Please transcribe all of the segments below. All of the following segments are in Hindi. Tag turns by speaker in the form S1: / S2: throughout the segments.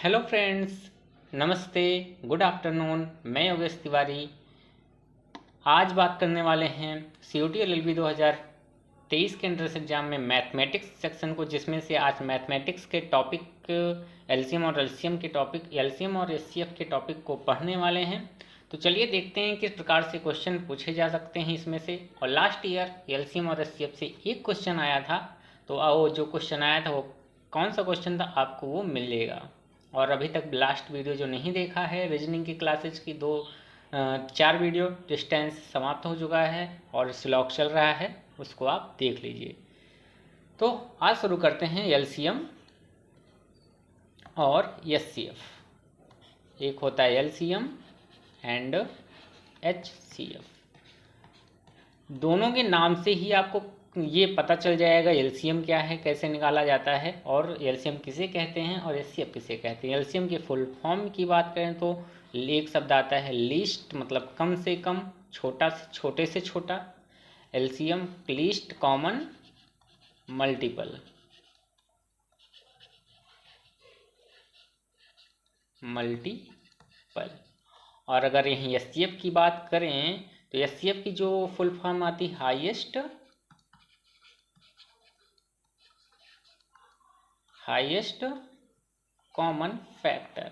S1: हेलो फ्रेंड्स, नमस्ते, गुड आफ्टरनून। मैं योगेश तिवारी। आज बात करने वाले हैं COT LLB 2023 के एंट्रेंस एग्जाम में मैथमेटिक्स सेक्शन को, जिसमें से आज मैथमेटिक्स के टॉपिक एलसीएम और एलसीएम के टॉपिक, एलसीएम और एचसीएफ के टॉपिक को पढ़ने वाले हैं। तो चलिए देखते हैं किस प्रकार से क्वेश्चन पूछे जा सकते हैं इसमें से। और लास्ट ईयर एलसीएम और एचसीएफ से एक क्वेश्चन आया था, तो वो जो क्वेश्चन आया था वो कौन सा क्वेश्चन था आपको वो मिल जाएगा। और अभी तक लास्ट वीडियो जो नहीं देखा है, रीजनिंग की क्लासेज की 4 वीडियो डिस्टेंस समाप्त हो चुका है और स्लॉक चल रहा है, उसको आप देख लीजिए। तो आज शुरू करते हैं एलसीएम और एचसीएफ। एक होता है एलसीएम एंड एचसीएफ। दोनों के नाम से ही आपको ये पता चल जाएगा एलसीएम क्या है, कैसे निकाला जाता है, और एलसीएम किसे कहते हैं और एचसीएफ किसे कहते हैं। एलसीएम की फुल फॉर्म की बात करें तो एक शब्द आता है लीस्ट, मतलब कम से कम, छोटा से छोटे से छोटा। LCM least common multiple. और अगर यहीं एचसीएफ की बात करें तो एचसीएफ की जो फुल फॉर्म आती है highest common factor.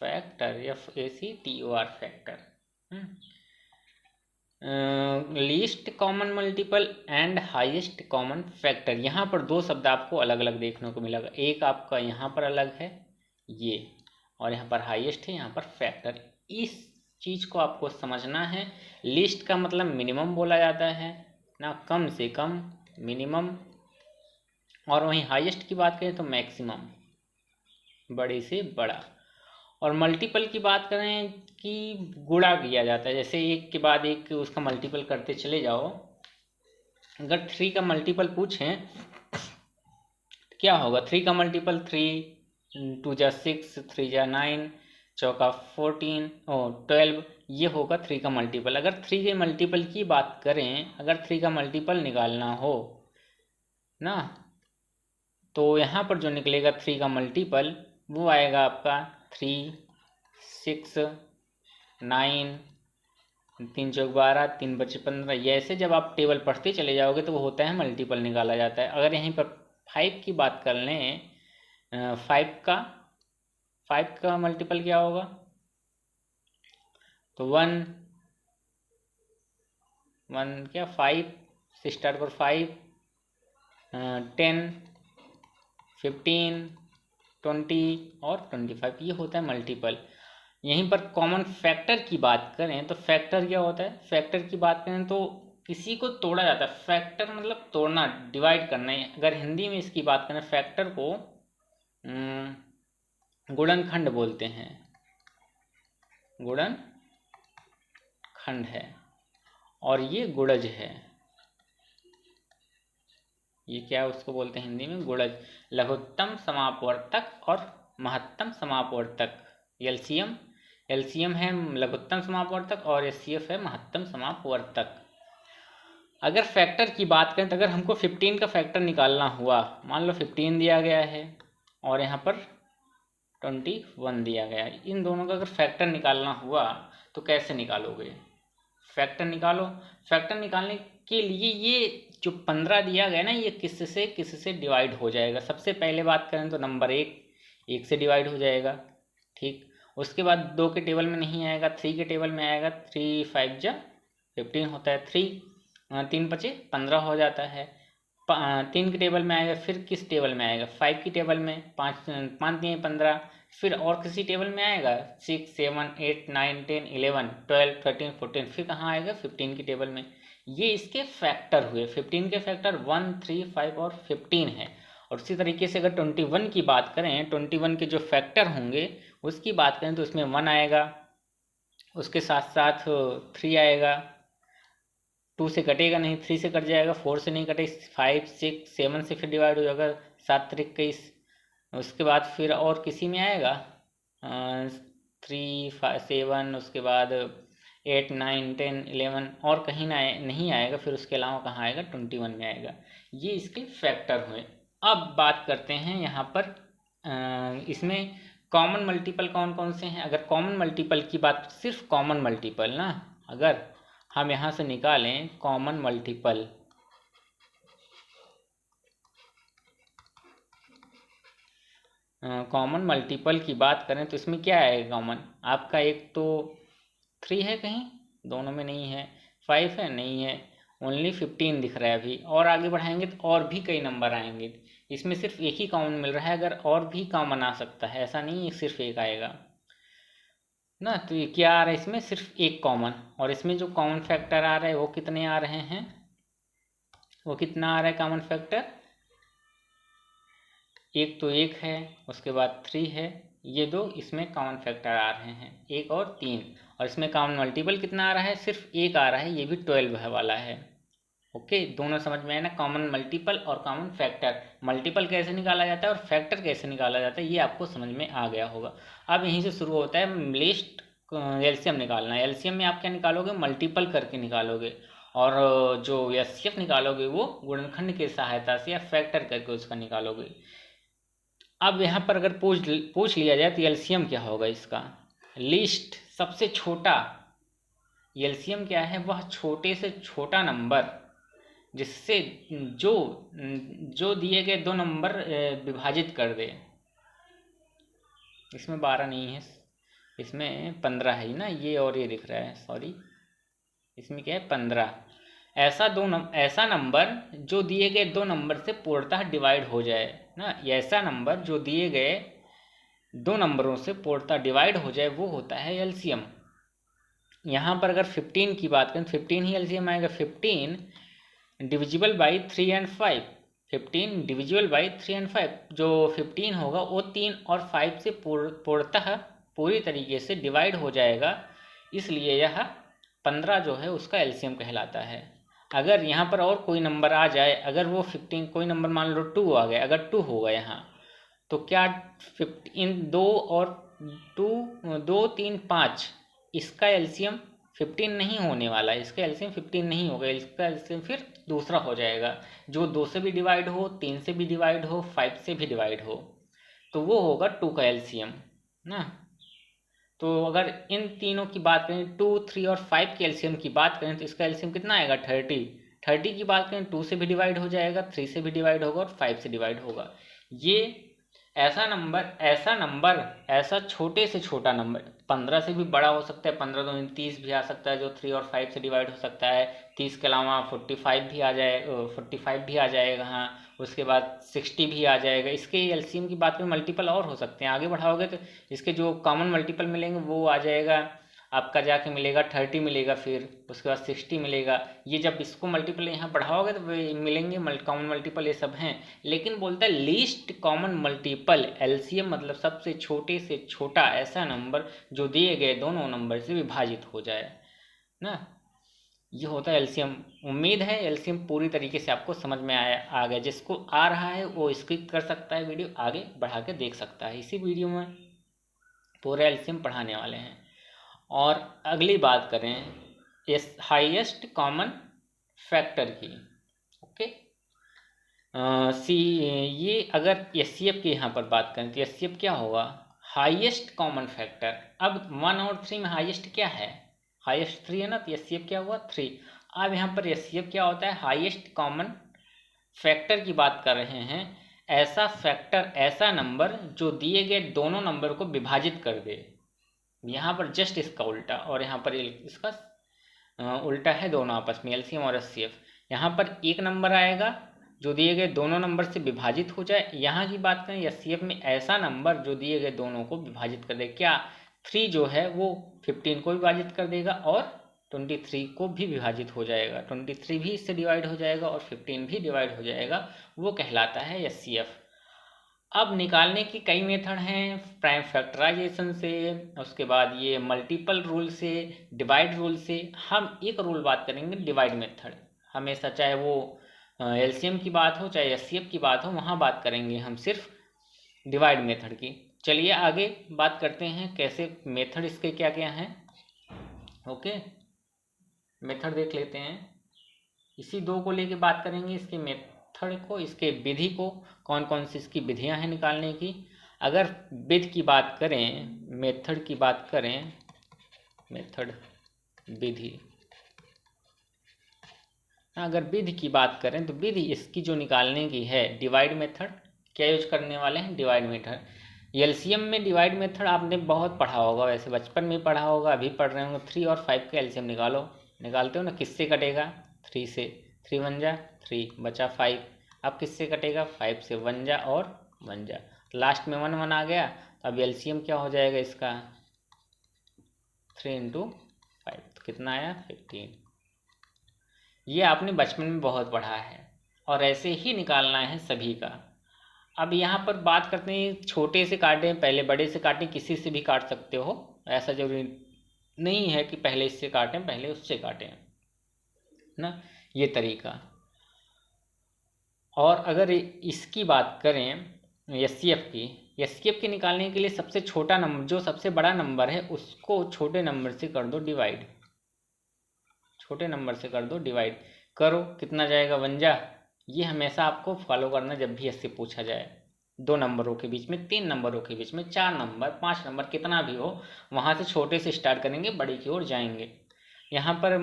S1: FACTOR factor. Least common multiple and highest common factor. यहाँ पर दो शब्द आपको अलग अलग देखने को मिलेगा। एक आपका यहाँ पर अलग है ये, और यहाँ पर हाईएस्ट है, यहाँ पर फैक्टर। इस चीज़ को आपको समझना है। लिस्ट का मतलब मिनिमम बोला जाता है ना, कम से कम, मिनिमम। और वहीं हाईएस्ट की बात करें तो मैक्सिमम, बड़े से बड़ा। और मल्टीपल की बात करें कि गुणा किया जाता है, जैसे एक के बाद एक उसका मल्टीपल करते चले जाओ। अगर 3 का मल्टीपल पूछें क्या होगा? 3 का मल्टीपल 3, 2 जा 6, 3 जा 9, चौका 14 और 12, ये होगा 3 का मल्टीपल। अगर 3 के मल्टीपल की बात करें, अगर 3 का मल्टीपल निकालना हो ना, तो यहाँ पर जो निकलेगा 3 का मल्टीपल वो आएगा आपका 3, 6, 9, 3 चौक 12, 3 बचे 15। ये ऐसे जब आप टेबल पढ़ते चले जाओगे तो वो होता है मल्टीपल निकाला जाता है। अगर यहीं पर 5 की बात कर लें, 5 का मल्टीपल क्या होगा? तो 1 क्या 5 से स्टार्ट कर, 5, 10, 15, 20 और 25, ये होता है मल्टीपल। यहीं पर कॉमन फैक्टर की बात करें तो फैक्टर क्या होता है? फैक्टर की बात करें तो किसी को तोड़ा जाता है। फैक्टर मतलब तोड़ना, डिवाइड करना है। अगर हिंदी में इसकी बात करें, फैक्टर को गुणनखंड बोलते हैं, गुणनखंड है, और ये गुणज है। ये क्या उसको बोलते हैं हिंदी में? गुणज। लघुत्तम समापवर्तक और महत्तम समापवर्तक। एलसीएम है लघुत्तम समापवर्तक और एचसीएफ है महत्तम समापवर्तक। अगर फैक्टर की बात करें तो अगर हमको 15 का फैक्टर निकालना हुआ, मान लो 15 दिया गया है और यहाँ पर 21 दिया गया है, इन दोनों का अगर फैक्टर निकालना हुआ तो कैसे निकालोगे? फैक्टर निकालो। फैक्टर निकालने के लिए ये जो 15 दिया गया ना, ये किससे डिवाइड हो जाएगा? सबसे पहले बात करें तो नंबर 1 से डिवाइड हो जाएगा, ठीक। उसके बाद 2 के टेबल में नहीं आएगा, 3 के टेबल में आएगा। 3 5 जा 15 होता है, 3 बचे 15 हो जाता है। 3 के टेबल में आएगा, फिर किस टेबल में आएगा? 5 की टेबल में, 5 3 15। फिर और किसी टेबल में आएगा 6 7 8 9 10 11 12 13 14। फिर कहाँ आएगा? 15 की टेबल में। ये इसके फैक्टर हुए। 15 के फैक्टर 1, 3, 5 और 15 है। और उसी तरीके से अगर 21 की बात करें, 21 के जो फैक्टर होंगे उसकी बात करें तो उसमें 1 आएगा, उसके साथ साथ 3 आएगा, 2 से कटेगा नहीं, 3 से कट जाएगा, 4 से नहीं कटे, 5 6 7 से फिर डिवाइड हो जाएगा, 7 3 21। उसके बाद फिर और किसी में आएगा 3 5 7, उसके बाद 8, 9, 10, 11 और कहीं ना नहीं आएगा, फिर उसके अलावा कहाँ आएगा, 21 में आएगा। ये इसके फैक्टर हुए। अब बात करते हैं यहाँ पर इसमें कॉमन मल्टीपल कौन कौन से हैं। अगर कॉमन मल्टीपल की बात, सिर्फ कॉमन मल्टीपल ना, अगर हम यहाँ से निकालें कॉमन मल्टीपल, कॉमन मल्टीपल की बात करें तो इसमें क्या आएगा कॉमन आपका, एक तो 3 है, कहीं दोनों में नहीं है, 5 है नहीं है, ओनली 15 दिख रहा है अभी। और आगे बढ़ाएंगे तो और भी कई नंबर आएंगे, इसमें सिर्फ एक ही कॉमन मिल रहा है, अगर और भी कॉमन आ सकता है, ऐसा नहीं है सिर्फ एक आएगा ना। तो ये क्या आ रहा है, इसमें सिर्फ एक कॉमन, और इसमें जो कॉमन फैक्टर आ रहा है वो कितने आ रहे हैं, वो कितना आ रहा है कॉमन फैक्टर, एक तो एक है, उसके बाद 3 है, ये दो इसमें कॉमन फैक्टर आ रहे हैं, 1 और 3। और इसमें कॉमन मल्टीपल कितना आ रहा है, सिर्फ एक आ रहा है, ये भी 12 है वाला है। ओके, दोनों समझ में आया ना, कॉमन मल्टीपल और कॉमन फैक्टर। मल्टीपल कैसे निकाला जाता है और फैक्टर कैसे निकाला जाता है ये आपको समझ में आ गया होगा। अब यहीं से शुरू होता है लिस्ट, एलसीएम निकालना है। एलसीएम में आप क्या निकालोगे, मल्टीपल करके निकालोगे, और जो एचसीएफ निकालोगे वो गुणनखंड की सहायता से या फैक्टर करके उसका निकालोगे। अब यहाँ पर अगर पूछ लिया जाए तो एलसीएम क्या होगा इसका, लिस्ट सबसे छोटा, एलसीएम क्या है, वह छोटे से छोटा नंबर जिससे जो जो दिए गए दो नंबर विभाजित कर दे। इसमें 12 नहीं है, इसमें 15 है ना, ये और ये दिख रहा है, सॉरी, इसमें क्या है 15। ऐसा नंबर जो दिए गए दो नंबर से पूर्णतः डिवाइड हो जाए ना, ऐसा नंबर जो दिए गए दो नंबरों से पूर्णतः डिवाइड हो जाए वो होता है एलसीएम। यहाँ पर अगर 15 की बात करें, 15 ही एलसीएम आएगा। 15 divisible by 3 and 5, 15 divisible by 3 and 5, जो 15 होगा वो 3 और 5 से पूर्णतः पूरी तरीके से डिवाइड हो जाएगा, इसलिए यह 15 जो है उसका एलसीएम कहलाता है। अगर यहाँ पर और कोई नंबर आ जाए, अगर वो 15 कोई नंबर मान लो 2 आ गया, अगर 2 होगा यहाँ, तो क्या 15 2 और 2 3 5, इसका एलसीएम 15 नहीं होने वाला है, इसका एलसीएम 15 नहीं होगा, इसका एलसीएम फिर दूसरा हो जाएगा, जो 2 से भी डिवाइड हो, 3 से भी डिवाइड हो, 5 से भी डिवाइड हो, तो वो होगा 2 का एलसीएम ना। तो अगर इन तीनों की बात करें, 2, 3 और 5 के एलसीएम की बात करें तो इसका एलसीएम कितना आएगा, 30। 30 की बात करें 2 से भी डिवाइड हो जाएगा, 3 से भी डिवाइड होगा और 5 से डिवाइड होगा। ये ऐसा छोटे से छोटा नंबर, 15 से भी बड़ा हो सकता है, 15 दूनी 30 भी आ सकता है जो 3 और 5 से डिवाइड हो सकता है। 30 के अलावा 45 भी आ जाए, 45 भी आ जाएगा, हाँ, उसके बाद 60 भी आ जाएगा। इसके एलसीएम की बात में मल्टीपल और हो सकते हैं, आगे बढ़ाओगे तो इसके जो कॉमन मल्टीपल मिलेंगे वो आ जाएगा आपका, जाके मिलेगा 30 मिलेगा, फिर उसके बाद 60 मिलेगा। ये जब इसको मल्टीपल यहाँ बढ़ाओगे तो मिलेंगे कॉमन मल्टीपल, ये सब हैं। लेकिन बोलता है लीस्ट कॉमन मल्टीपल, एलसीएम मतलब सबसे छोटे से छोटा ऐसा नंबर जो दिए गए दोनों नंबर से विभाजित हो जाए ना, ये होता है एलसीएम। उम्मीद है एलसीएम पूरी तरीके से आपको समझ में आ गया। जिसको आ रहा है वो स्किप कर सकता है, वीडियो आगे बढ़ा के देख सकता है। इसी वीडियो में पूरा एलसीएम पढ़ाने वाले हैं। और अगली बात करें इस हाईएस्ट कॉमन फैक्टर की। ओके, ये अगर एचसीएफ की यहाँ पर बात करें तो एचसीएफ क्या होगा, हाईएस्ट कॉमन फैक्टर। अब 1 और 3 में हाईएस्ट क्या है, हाईएस्ट 3 है ना, तो एचसीएफ क्या हुआ 3। अब यहाँ पर एचसीएफ क्या होता है, हाईएस्ट कॉमन फैक्टर की बात कर रहे हैं। ऐसा फैक्टर, ऐसा नंबर जो दिए गए दोनों नंबर को विभाजित कर दे। यहाँ पर जस्ट इसका उल्टा, और यहाँ पर इसका उल्टा है, दोनों आपस में एलसीएम और एचसीएफ। यहाँ पर एक नंबर आएगा जो दिए गए दोनों नंबर से विभाजित हो जाए। यहाँ की बात करें एचसीएफ में, ऐसा नंबर जो दिए गए दोनों को विभाजित कर दे। क्या 3 जो है वो 15 को विभाजित कर देगा और 23 को भी विभाजित हो जाएगा, 23 भी इससे डिवाइड हो जाएगा और 15 भी डिवाइड हो जाएगा, वो कहलाता है एचसीएफ। अब निकालने की कई मेथड हैं, प्राइम फैक्टराइजेशन से, उसके बाद ये मल्टीपल रूल से, डिवाइड रूल से। हम एक रूल बात करेंगे, डिवाइड मेथड। हमेशा चाहे वो एलसीएम की बात हो चाहे एचसीएफ की बात हो, वहाँ बात करेंगे हम सिर्फ डिवाइड मेथड की। चलिए आगे बात करते हैं कैसे मेथड इसके क्या क्या हैं। ओके, मेथड देख लेते हैं। इसी दो को लेके बात करेंगे, इसके मेथड को, इसके विधि को, कौन कौन सी इसकी विधियां हैं निकालने की। अगर विधि की बात करें, मेथड की बात करें, मेथड विधि, अगर विधि की बात करें तो विधि इसकी जो निकालने की है, डिवाइड मेथड। क्या यूज करने वाले हैं? Divide method. एलसीएम में डिवाइड मेथड आपने बहुत पढ़ा होगा, वैसे बचपन में पढ़ा होगा, अभी पढ़ रहे होंगे। 3 और 5 का एलसीएम निकालो, निकालते हो ना, किससे कटेगा? 3 से। 3 1 जा 3, बचा 5। अब किससे कटेगा? 5 से। 1 जा और 1 जा, लास्ट में 1 1 आ गया। तो अब एलसीएम क्या हो जाएगा इसका? 3 × 5, तो कितना आया? 15। ये आपने बचपन में बहुत पढ़ा है और ऐसे ही निकालना है सभी का। अब यहाँ पर बात करते हैं, छोटे से काटें पहले बड़े से काटें, किसी से भी काट सकते हो, ऐसा जरूरी नहीं है कि पहले इससे काटें पहले उससे काटें ना, ये तरीका। और अगर इसकी बात करें एचसीएफ की निकालने के लिए सबसे छोटा नंबर, जो सबसे बड़ा नंबर है उसको छोटे नंबर से कर दो डिवाइड, छोटे नंबर से कर दो डिवाइड। करो, कितना जाएगा? 1 जा। ये हमेशा आपको फॉलो करना जब भी इससे पूछा जाए। 2 नंबरों के बीच में, 3 नंबरों के बीच में, 4 नंबर, 5 नंबर, कितना भी हो, वहाँ से छोटे से स्टार्ट करेंगे, बड़े की ओर जाएंगे। यहाँ पर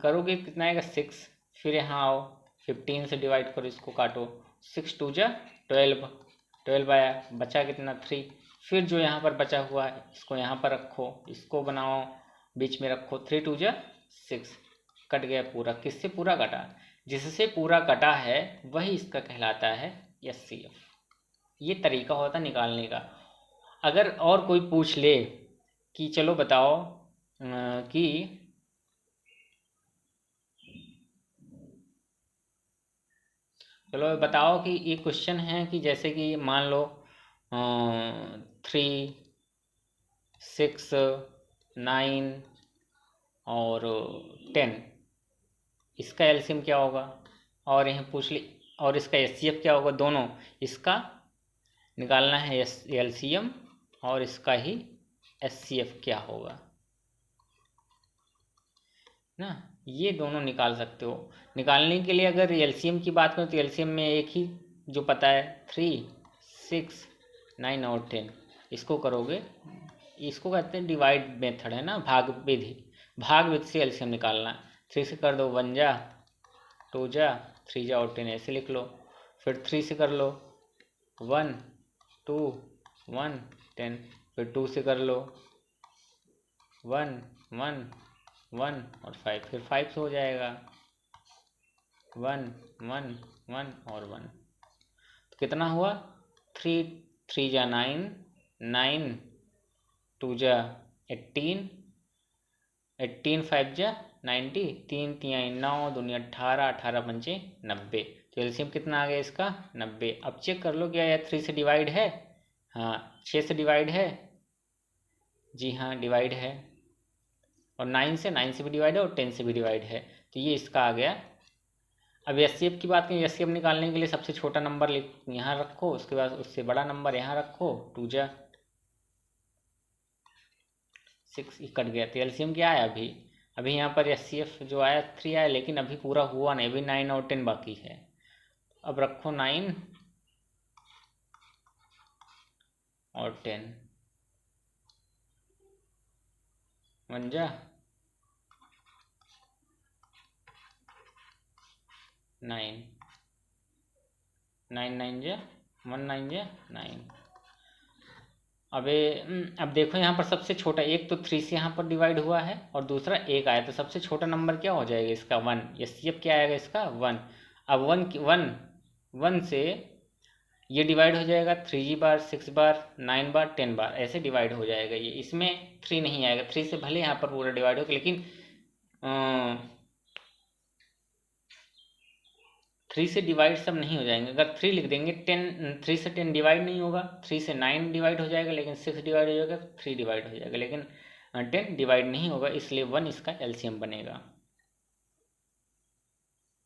S1: करोगे कितना आएगा? 6। फिर यहाँ आओ, 15 से डिवाइड करो, इसको काटो, 6 2 जा 12, 12 आया, बचा कितना? 3। फिर जो यहाँ पर बचा हुआ है इसको यहाँ पर रखो, इसको बनाओ, बीच में रखो, 3 2 जा 6, कट गया पूरा। किससे पूरा कटा? जिससे पूरा कटा है वही इसका कहलाता है एचसीएफ। ये तरीका होता निकालने का। अगर और कोई पूछ ले कि चलो बताओ कि चलो बताओ कि ये क्वेश्चन है कि जैसे कि मान लो 3 6 9 और 10, इसका एलसीएम क्या होगा? और यह पूछ ली, और इसका एचसीएफ क्या होगा? दोनों इसका निकालना है एलसीएम, और इसका ही एचसीएफ क्या होगा ना, ये दोनों निकाल सकते हो। निकालने के लिए अगर एलसीएम की बात करें तो एलसीएम में एक ही जो पता है, 3 6 9 और 10, इसको करोगे, इसको कहते हैं डिवाइड मेथड, है ना, भाग विधि। भाग विधि से एलसीएम निकालना। 3 से कर दो 1 जा 2 जा 3 जा और 10, ऐसे लिख लो। फिर 3 से कर लो 1 2 1 10, फिर 2 से कर लो 1 1 1 और 5, फिर 5 से हो जाएगा 1 1 1 और 1। तो कितना हुआ? 3 3 जा 9 9 2 जा 18 18 5 जा 90, 3 3 9 2 18, 18 5 90। तो एलसीएम कितना आ गया इसका? 90। अब चेक कर लो क्या यह 3 से डिवाइड है? हाँ, 6 से डिवाइड है, जी हाँ डिवाइड है, और 9 से भी डिवाइड है, और 10 से भी डिवाइड है, तो ये इसका आ गया। अब एचसीएफ की बात करें, एचसीएफ निकालने के लिए सबसे छोटा नंबर यहाँ रखो, उसके बाद उससे बड़ा नंबर यहाँ रखो, 2 जा 6, कट गया। तो एलसीएम क्या आया? अभी यहाँ पर एचसीएफ जो आया 3 आया, लेकिन अभी पूरा हुआ नहीं, अभी 9 और 10 बाकी है। अब रखो 9 और 10, 1 जा 9 9 9 जा 1 9 जा 9। अब देखो यहाँ पर सबसे छोटा, एक तो 3 से यहाँ पर डिवाइड हुआ है और दूसरा 1 आया, तो सबसे छोटा नंबर क्या हो जाएगा इसका? 1। एचसीएफ क्या आएगा इसका? 1। अब 1 से ये डिवाइड हो जाएगा 3 बार 6 बार 9 बार 10 बार, ऐसे डिवाइड हो जाएगा ये। इसमें 3 नहीं आएगा, 3 से भले यहाँ पर पूरा डिवाइड हो, लेकिन 3 से डिवाइड सब नहीं हो जाएंगे। अगर 3 लिख देंगे, 3 से 10 डिवाइड नहीं होगा, 3 से 9 डिवाइड हो जाएगा, लेकिन 6 डिवाइड हो जाएगा, 3 डिवाइड हो जाएगा, लेकिन 10 डिवाइड नहीं होगा, इसलिए 1 इसका एलसीएम बनेगा।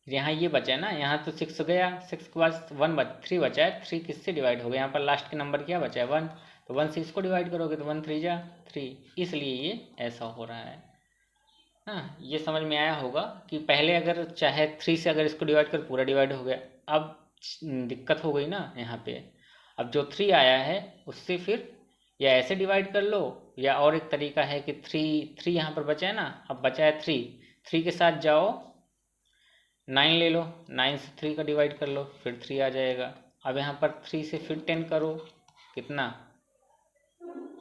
S1: यहाँ ये बचा है ना, यहाँ तो 6 गया, 6 के बाद 3 बचा है, 3 किससे डिवाइड हो गया? यहाँ पर लास्ट के नंबर क्या बचा है? 1, तो 1 से इसको डिवाइड करोगे तो 1 3 जा 3, इसलिए ये ऐसा हो रहा है। हाँ, ये समझ में आया होगा कि पहले अगर चाहे 3 से अगर इसको डिवाइड कर पूरा डिवाइड हो गया। अब दिक्कत हो गई ना यहाँ पे। अब जो 3 आया है उससे फिर या ऐसे डिवाइड कर लो, या और एक तरीका है कि 3 यहाँ पर बचा है ना, अब बचा है 3 के साथ जाओ 9 ले लो, 9 से 3 का डिवाइड कर लो, फिर 3 आ जाएगा। अब यहाँ पर 3 से फिर 10 करो, कितना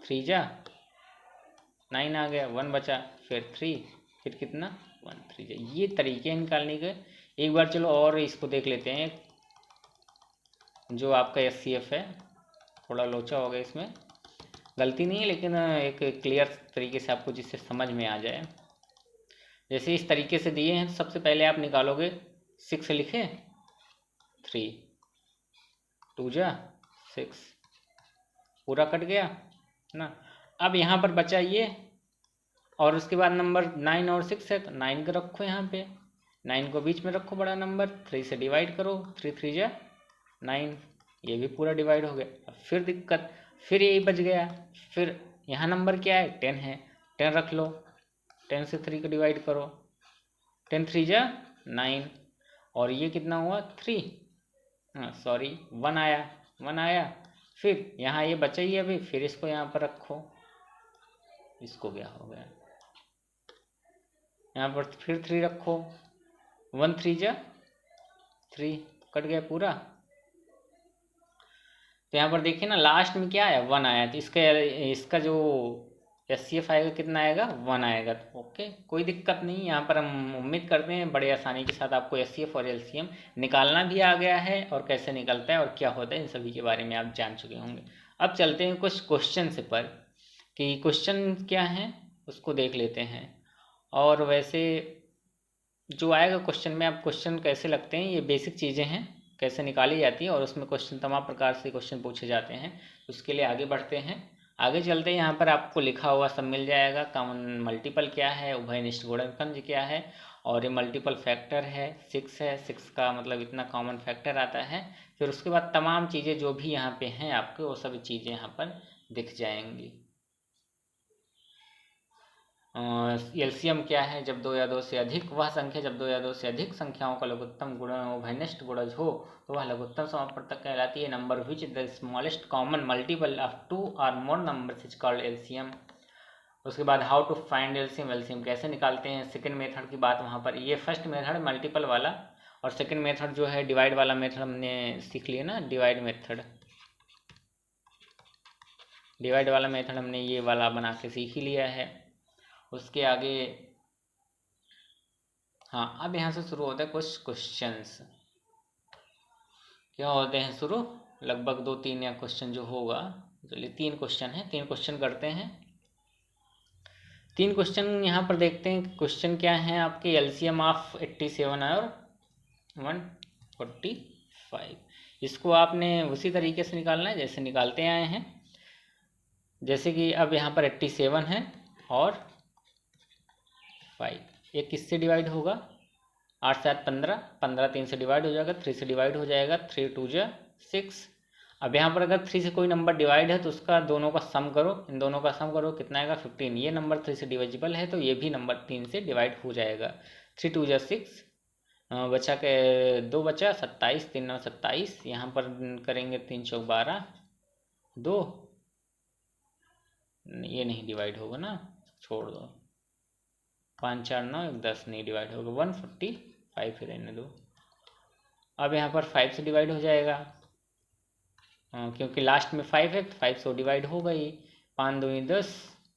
S1: 3 जा 9 आ गया, 1 बचा, फिर 3, फिर कितना 1 3 जा। ये तरीके निकालने के। एक बार चलो और इसको देख लेते हैं, जो आपका SCF है। थोड़ा लोचा हो गया, इसमें गलती नहीं है लेकिन एक क्लियर तरीके से आपको जिससे समझ में आ जाए। जैसे इस तरीके से दिए हैं, सबसे पहले आप निकालोगे 6 लिखे, 3 2 जा 6, पूरा कट गया ना। अब यहाँ पर बचा ये, और उसके बाद नंबर 9 और 6 है तो 9 को रखो यहाँ पे, 9 को बीच में रखो बड़ा नंबर, 3 से डिवाइड करो, 3 3 जा 9, ये भी पूरा डिवाइड हो गया। अब फिर दिक्कत, फिर यही बच गया। फिर यहाँ नंबर क्या है 10 है, 10 रख लो, 10 से 3 को डिवाइड करो, 10 3 जा 9, और ये कितना हुआ 3, हाँ सॉरी 1 आया, 1 आया। फिर यहाँ ये बचा ही अभी, फिर इसको यहाँ पर रखो, इसको क्या हो गया, यहाँ पर फिर 3 रखो, 1 3 जा 3, कट गया पूरा। तो यहाँ पर देखिए ना लास्ट में क्या आया 1 आया, तो इसका जो SCF आएगा कितना आएगा 1 आएगा। तो ओके, कोई दिक्कत नहीं। यहाँ पर हम उम्मीद करते हैं बड़े आसानी के साथ आपको SCF और LCM निकालना भी आ गया है, और कैसे निकलता है और क्या होता है इन सभी के बारे में आप जान चुके होंगे। अब चलते हैं कुछ क्वेश्चन से पर, कि क्वेश्चन क्या है उसको देख लेते हैं। और वैसे जो आएगा क्वेश्चन में, आप क्वेश्चन कैसे लगते हैं ये बेसिक चीज़ें हैं, कैसे निकाली जाती है, और उसमें क्वेश्चन तमाम प्रकार से क्वेश्चन पूछे जाते हैं। उसके लिए आगे बढ़ते हैं, आगे चलते हैं। यहाँ पर आपको लिखा हुआ सब मिल जाएगा, कॉमन मल्टीपल क्या है, उभयनिष्ठ गुणनखंड क्या है, और ये मल्टीपल फैक्टर है 6 है, 6 का मतलब इतना कॉमन फैक्टर आता है। फिर उसके बाद तमाम चीज़ें जो भी यहाँ पे हैं आपको, वो सभी चीज़ें यहाँ पर दिख जाएंगी। एलसीएम क्या है, जब 2 या 2 से अधिक वह संख्या, जब 2 या 2 से अधिक संख्याओं का लघुत्तम गुण उभयनिष्ठ गुणज हो तो वह लघुत्तम समापवर्तक कहलाती है। Number which the smallest common multiple of 2 और more numbers is called LCM. उसके बाद how to find LCM, LCM कैसे निकालते हैं। सेकंड मेथड की बात वहाँ पर, ये फर्स्ट मेथड मल्टीपल वाला, और सेकंड मेथड जो है डिवाइड वाला मेथड हमने सीख लिया ना, डिवाइड मेथड, डिवाइड वाला मेथड हमने ये वाला बना के सीख ही लिया है। उसके आगे हाँ, अब यहाँ से शुरू होता है कुछ क्वेश्चंस। क्या होते हैं शुरू, लगभग 2-3 या क्वेश्चन जो होगा। चलिए 3 क्वेश्चन है, 3 क्वेश्चन करते हैं। 3 क्वेश्चन यहाँ पर देखते हैं। क्वेश्चन क्या है आपके, एलसीएम ऑफ 87 और 145। इसको आपने उसी तरीके से निकालना है जैसे निकालते आए हैं। जैसे कि अब यहाँ पर 87 है और 5, ये किससे डिवाइड होगा, 8 7 15, 15 3 से डिवाइड हो जाएगा, 3 से डिवाइड हो जाएगा, 3 2 जा 6। अब यहाँ पर अगर 3 से कोई नंबर डिवाइड है तो उसका दोनों का सम करो, इन दोनों का सम करो, कितना आएगा 15। ये नंबर 3 से डिविजिबल है तो ये भी नंबर 3 से डिवाइड हो जाएगा। 3 2 जा 6, बचा के 2 बचा 27, 3 9 27, यहाँ पर करेंगे 3 चौक 12, 2, ये नहीं डिवाइड होगा ना, छोड़ दो, 5 4 9 10 नहीं डिवाइड होगा, 145 ही रहने दो। अब यहाँ पर 5 से डिवाइड हो जाएगा, क्योंकि लास्ट में 5 है तो 5 से डिवाइड हो गई। 5 2 10,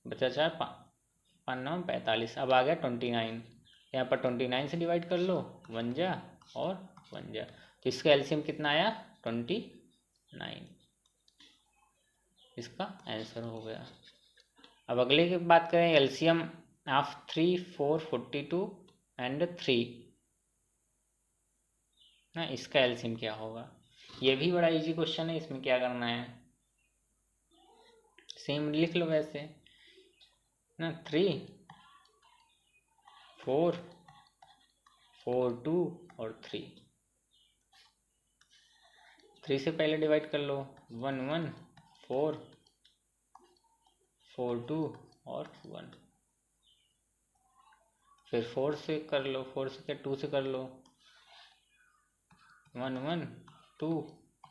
S1: बचा 4, 5 9 45। अब आ गया 29, यहाँ पर 29 से डिवाइड कर लो, 1 जा और 1 जा, तो इसका एलसीएम कितना आया 29, इसका आंसर हो गया। अब अगले की बात करें, एलसीएम ऑफ 3 4 42 एंड 3 ना, इसका एलसीएम क्या होगा। ये भी बड़ा इजी क्वेश्चन है, इसमें क्या करना है, सेम लिख लो वैसे ना, 3 4 4 2 और 3 से पहले डिवाइड कर लो, 1 1 4 4 2 और 1। फिर 4 से कर लो, 4 से क्या 2 से कर लो, 1 1 2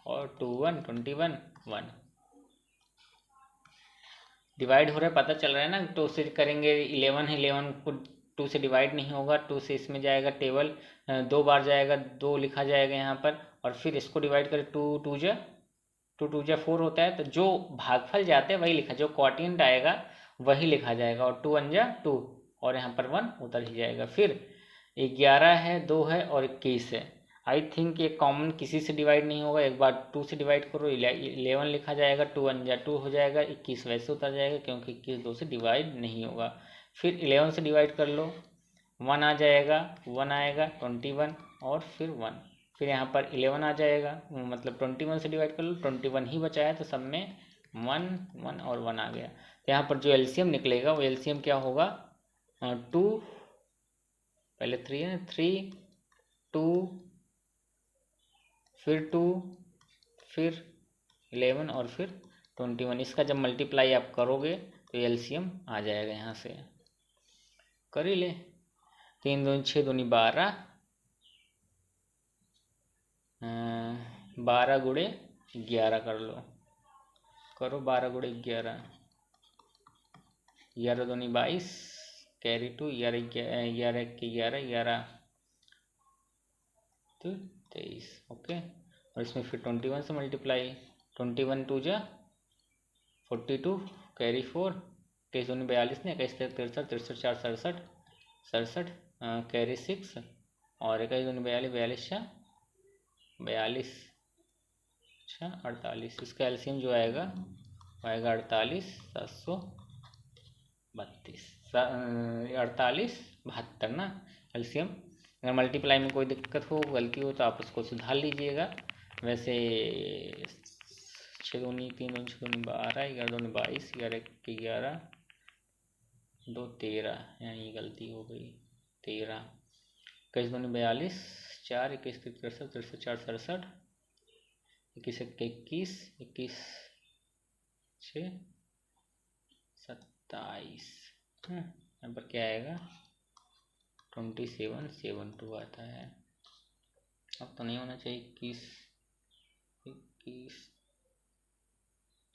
S1: और 2 1 21 1 डिवाइड हो रहा है, पता चल रहा है ना। 2 से करेंगे 11 है, 11 को 2 से डिवाइड नहीं होगा, 2 से इसमें जाएगा टेबल, 2 बार जाएगा, 2 लिखा जाएगा यहाँ पर, और फिर इसको डिवाइड करें, 2 2 जा 4 होता है, तो जो भागफल जाते हैं वही लिखा, जो क्वोटिएंट आएगा वही लिखा जाएगा, और 2 1 जा 2 और यहाँ पर 1 उतर ही जाएगा। फिर 11 है, 2 है और 21 है। आई थिंक ये कॉमन किसी से डिवाइड नहीं होगा, एक बार 2 से डिवाइड करो, 11 लिखा जाएगा, 2 1 जा 2 हो जाएगा, 21 वैसे उतर जाएगा क्योंकि 21 2 से डिवाइड नहीं होगा। फिर 11 से डिवाइड कर लो, 1 आ जाएगा, 1 आएगा, 21 और फिर 1, फिर यहाँ पर 11 आ जाएगा, मतलब 21 से डिवाइड कर लो, 21 ही बचा है, तो सब में 1 1 और 1 आ गया। तो यहाँ पर जो एलसीएम निकलेगा वो एलसीएम क्या होगा, 2 पहले 3 है, 3 2 फिर 2 फिर 11 और फिर 21। इसका जब मल्टीप्लाई आप करोगे तो एलसीएम आ जाएगा, यहाँ से कर ही ले। 3 दूनी 6 दूनी 12, 12 गुणे 11 कर लो, करो 12 गुणे 11, 11 दूनी 22, कैरी 2, 11 के 11 11 तो 23, ओके। और इसमें फिर 21 से मल्टीप्लाई, 21 2 जा 42, कैरी 4, 23 दूनी 42 ने 21 63, 63 4 67 67, कैरी 6 और 21 दूनी 42, 42 42 अच्छा 48। इसका एलसीएम जो आएगा वो आएगा 48 732, 48 72 ना एलसीएम। अगर मल्टीप्लाई में कोई दिक्कत हो, गलती हो तो आप उसको सुधार लीजिएगा। वैसे 6 दूनी 3 दूनी 6 दूनी 12, 11 दूनी 22, 11 के 11 2 13, यहाँ गलती हो गई 13, 21 दूनी 42, 4 21 63 63 4 67, 21 21 21 6 27, यहाँ पर क्या आएगा 27 72 आता है। अब तो नहीं होना चाहिए 21 21,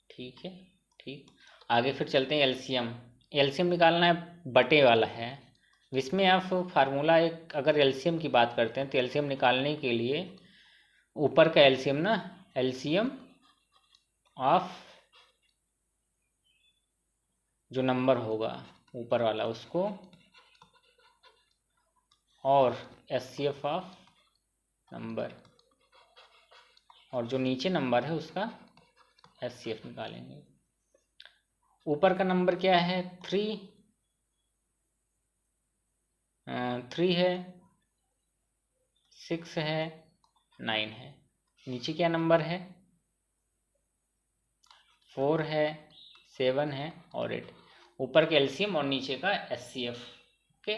S1: ठीक है ठीक। आगे फिर चलते हैं एलसीएम। एलसीएम निकालना है, बटे वाला है। इसमें आप फार्मूला एक, अगर एलसीएम की बात करते हैं तो एलसीएम निकालने के लिए ऊपर का एलसीएम ना, एलसीएम ऑफ जो नंबर होगा ऊपर वाला उसको, और एचसीएफ ऑफ नंबर, और जो नीचे नंबर है उसका एचसीएफ निकालेंगे। ऊपर का नंबर क्या है 3 है, 6 है, 9 है। नीचे क्या नंबर है 4 है, 7 है और 8। ऊपर का एलसीएम और नीचे का एचसीएफ, ओके।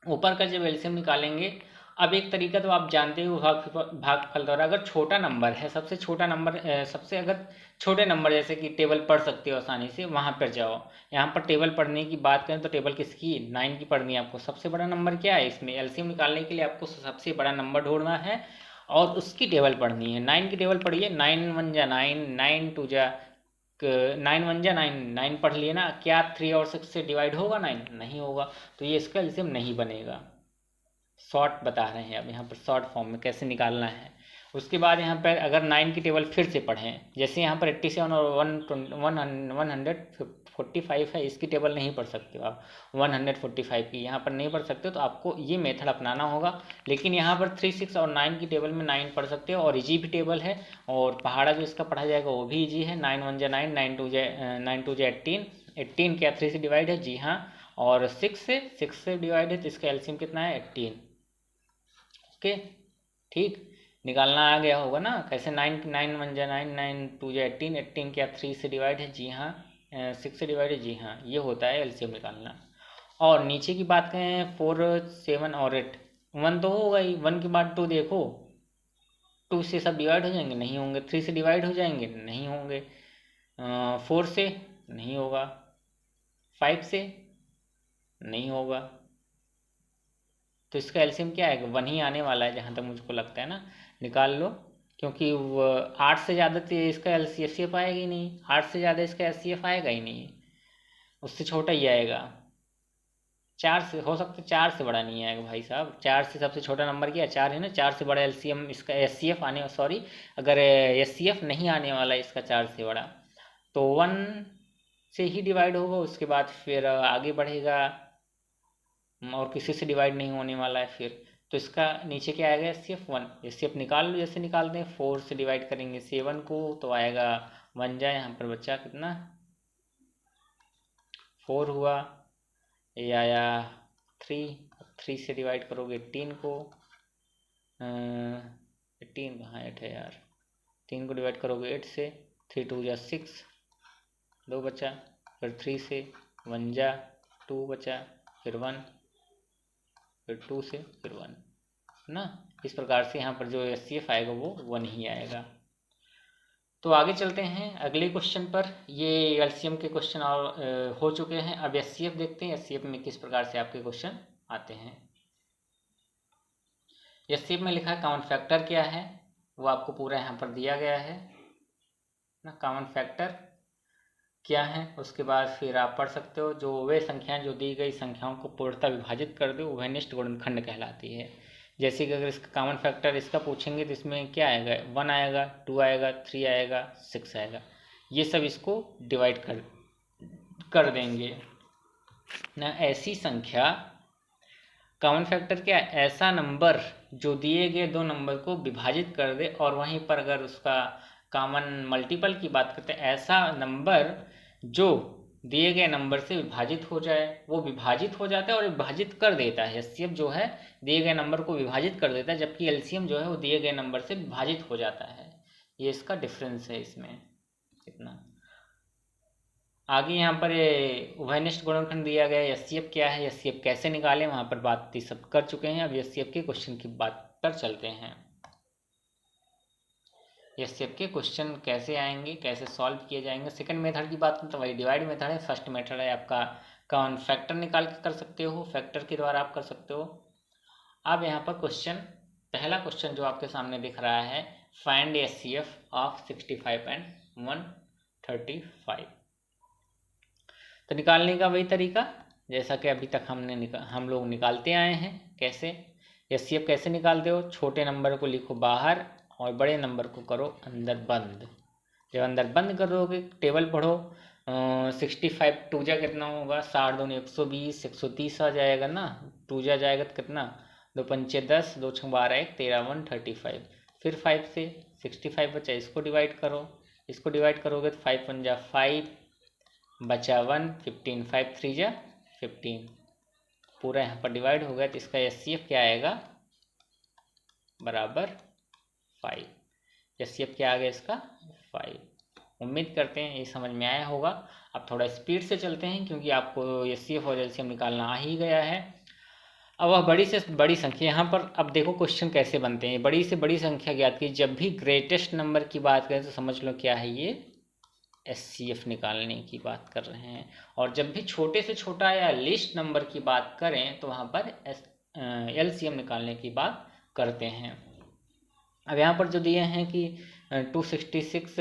S1: ऊपर का जब एलसीएम निकालेंगे, अब एक तरीका तो आप जानते हो भागफल द्वारा। अगर छोटा नंबर है, सबसे छोटा नंबर, सबसे अगर छोटे नंबर जैसे कि टेबल पढ़ सकते हो आसानी से, वहाँ पर जाओ। यहाँ पर टेबल पढ़ने की बात करें तो टेबल किसकी 9 की पढ़नी है आपको। सबसे बड़ा नंबर क्या है इसमें, एलसीएम निकालने के लिए आपको सबसे बड़ा नंबर ढूंढना है और उसकी टेबल पढ़नी है। 9 की टेबल पढ़िए, 9 1 जा 9, 9 2 जा 9 1 जा 9, 9 पढ़ लिए ना। क्या 3 और 6 से डिवाइड होगा 9? नहीं होगा, तो ये इसका एलसीएम नहीं बनेगा। शॉर्ट बता रहे हैं अब यहाँ पर, शॉर्ट फॉर्म में कैसे निकालना है। उसके बाद यहाँ पर अगर 9 की टेबल फिर से पढ़ें, जैसे यहाँ पर 87 और 145 है, इसकी टेबल नहीं पढ़ सकते हो आप। 145 की यहाँ पर नहीं पढ़ सकते हो, तो आपको ये मेथड अपनाना होगा। लेकिन यहाँ पर 3 6 और 9 की टेबल में 9 पढ़ सकते हो, और इजी भी टेबल है, और पहाड़ा जो इसका पढ़ा जाएगा वो भी इजी है। 9 1 जा 9, 9 2 जा 18, 18 क्या 3 से डिवाइड है, जी हाँ, और 6 से डिवाइड है, तो इसका एलसीएम कितना है 18, ओके ठीक। निकालना आ गया होगा ना कैसे। 9 9 1 जा 9, 9 2 जा 18, 18 क्या 3 से डिवाइड है, जी हाँ, 6 से डिवाइड है, जी हाँ, ये होता है एलसीएम निकालना। और नीचे की बात करें 4 7 और 8, 1 तो होगा ही, 1 के बाद 2 देखो, 2 से सब डिवाइड हो जाएंगे, नहीं होंगे। 3 से डिवाइड हो जाएंगे, नहीं होंगे। 4 से नहीं होगा, 5 से नहीं होगा, तो इसका एलसीएम क्या है, 1 ही आने वाला है जहाँ तक मुझको लगता है ना। निकाल लो, क्योंकि 8 से ज़्यादा तो इसका एचसीएफ आएगा ही नहीं, 8 से ज़्यादा इसका एचसीएफ आएगा ही नहीं, उससे छोटा ही आएगा। 4 से हो सकता है, 4 से बड़ा नहीं आएगा भाई साहब। 4 से सबसे छोटा नंबर क्या है, 4 है ना। 4 से बड़ा एलसीएम इसका एचसीएफ आने, सॉरी अगर एचसीएफ नहीं आने वाला इसका 4 से बड़ा, तो 1 से ही डिवाइड होगा, उसके बाद फिर आगे बढ़ेगा और किसी से डिवाइड नहीं होने वाला है फिर। तो इसका नीचे क्या आएगा, एचसीएफ 1। एचसीएफ निकाल लो, जैसे निकालते हैं 4 से डिवाइड करेंगे 7 को तो आएगा 1 जाए, यहाँ पर बच्चा कितना 4 हुआ, ये आया 3 से डिवाइड करोगे 18 को, 18 कहाँ 8 है यार, 3 को डिवाइड करोगे 8 से, 3 2 जा 6, 2 बचा, फिर 3 से 1 जा 2 बचा, फिर 1, फिर 2 से फिर 1 ना। इस प्रकार से यहाँ पर जो एचसीएफ आएगा वो 1 ही आएगा। तो आगे चलते हैं अगले क्वेश्चन पर। ये एलसीएम के क्वेश्चन और हो चुके हैं। अब एचसीएफ देखते हैं, एचसीएफ में किस प्रकार से आपके क्वेश्चन आते हैं। एचसीएफ में लिखा है कॉमन फैक्टर क्या है, वो आपको पूरा यहाँ पर दिया गया है ना। कॉमन फैक्टर क्या है, उसके बाद फिर आप पढ़ सकते हो, जो वे संख्याएं जो दी गई संख्याओं को पूर्णतः विभाजित कर दे उभयनिष्ठ गुणनखंड कहलाती है। जैसे कि अगर इसका कॉमन फैक्टर इसका पूछेंगे तो इसमें क्या आएगा, 1 आएगा, 2 आएगा, 3 आएगा, 6 आएगा, ये सब इसको डिवाइड कर देंगे ना। ऐसी संख्या कॉमन फैक्टर क्या, ऐसा नंबर जो दिए गए दो नंबर को विभाजित कर दे, और वहीं पर अगर उसका कॉमन मल्टीपल की बात करते हैं, ऐसा नंबर जो दिए गए नंबर से विभाजित हो जाए, वो विभाजित हो जाता है और विभाजित कर देता है। एचसीएफ जो है दिए गए नंबर को विभाजित कर देता है, जबकि एलसीएम जो है वो दिए गए नंबर से विभाजित हो जाता है। ये इसका डिफरेंस है इसमें इतना। आगे यहाँ पर ये उभयनिष्ठ गुणनखंड दिया गया है, एचसीएफ क्या है, एचसीएफ कैसे निकालें, वहाँ पर बात सब कर चुके हैं। अब एचसीएफ के क्वेश्चन की बात पर चलते हैं। एचसीएफ के क्वेश्चन कैसे आएंगे, कैसे सॉल्व किए जाएंगे। सेकंड मेथड की बात करें तो वही डिवाइड मेथड है। फर्स्ट मेथड है आपका कॉमन फैक्टर निकाल के कर सकते हो, फैक्टर के द्वारा आप कर सकते हो। अब यहाँ पर क्वेश्चन, पहला क्वेश्चन जो आपके सामने दिख रहा है, फाइंड एचसीएफ ऑफ 65 एंड 135। तो निकालने का वही तरीका जैसा कि अभी तक हम लोग निकालते आए हैं। कैसे एचसीएफ कैसे निकालते हो, छोटे नंबर को लिखो बाहर और बड़े नंबर को करो अंदर बंद। जब अंदर बंद करोगे टेबल पढ़ो, 65 टू जा कितना होगा, 60 दूनी 120, 130 आ जाएगा ना। टू जा जाएगा तो कितना, 2 पंचे 10, 2 छः 12, 1 13, 135। फिर 5 से 65 बचा, इसको डिवाइड करो, इसको डिवाइड करोगे तो 5 1 जा 5 बचा 1, 15, 5 3 जा 15, पूरा यहाँ पर डिवाइड हो गया। तो इसका एचसीएफ क्या आएगा, बराबर 5। एचसीएफ क्या आ गया इसका, 5। उम्मीद करते हैं ये समझ में आया होगा। अब थोड़ा स्पीड से चलते हैं क्योंकि आपको एचसीएफ और एलसीएम निकालना आ ही गया है। अब वह बड़ी से बड़ी संख्या, यहाँ पर अब देखो क्वेश्चन कैसे बनते हैं। बड़ी से बड़ी संख्या ज्ञात की, जब भी ग्रेटेस्ट नंबर की बात करें तो समझ लो क्या है, ये एचसीएफ निकालने की बात कर रहे हैं। और जब भी छोटे से छोटा या लिस्ट नंबर की बात करें तो वहाँ पर एलसीएम निकालने की बात करते हैं। अब यहाँ पर जो दिए हैं कि 266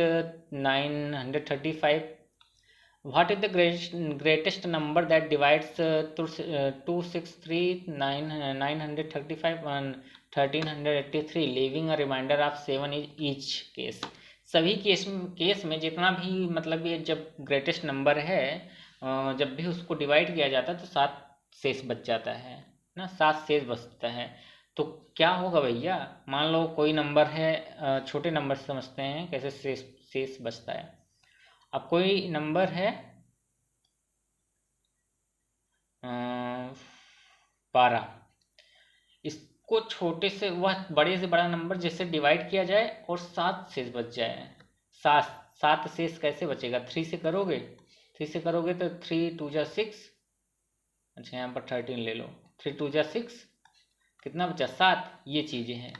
S1: 935, what is the greatest number that divides 263 935 and 1383 leaving a remainder of 7 each case. सभी केस में जितना भी मतलब ये जब ग्रेटेस्ट नंबर है, जब भी उसको डिवाइड किया जाता है तो 7 शेष बच जाता है ना, 7 शेष बचता है। तो क्या होगा भैया, मान लो कोई नंबर है, छोटे नंबर से समझते हैं कैसे शेष बचता है। अब कोई नंबर है 12, इसको छोटे से वह बड़े से बड़ा नंबर जिससे डिवाइड किया जाए और 7 शेष बच जाए। 7 शेष कैसे बचेगा, 3 से करोगे, 3 से करोगे तो 3 2 जा 6, अच्छा यहाँ पर 13 ले लो, 3 2 जा 6, कितना बचा 7। ये चीज़ें हैं।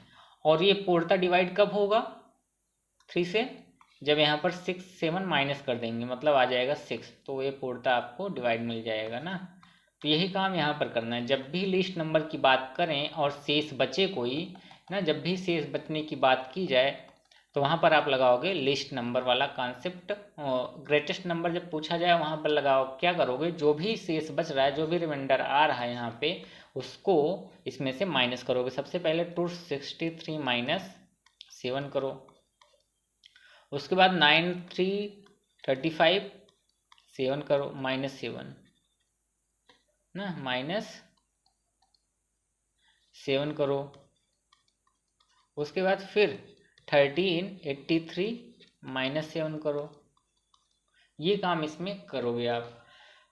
S1: और ये पूर्णतः डिवाइड कब होगा, 3 से, जब यहाँ पर 6 7 माइनस कर देंगे मतलब आ जाएगा 6, तो ये पूर्णतः आपको डिवाइड मिल जाएगा ना। तो यही काम यहाँ पर करना है। जब भी लिस्ट नंबर की बात करें और शेष बचे कोई ना, जब भी शेष बचने की बात की जाए तो वहाँ पर आप लगाओगे लिस्ट नंबर वाला कॉन्सेप्ट। ग्रेटेस्ट नंबर जब पूछा जाए वहाँ पर लगाओ, क्या करोगे, जो भी शेष बच रहा है, जो भी रिमाइंडर आ रहा है यहाँ पे, उसको इसमें से माइनस करोगे। सबसे पहले 263 माइनस 7 करो, उसके बाद 9335 7 करो, -7 ना, -7 करो। उसके बाद फिर 1383 -7 करो। ये काम इसमें करोगे आप।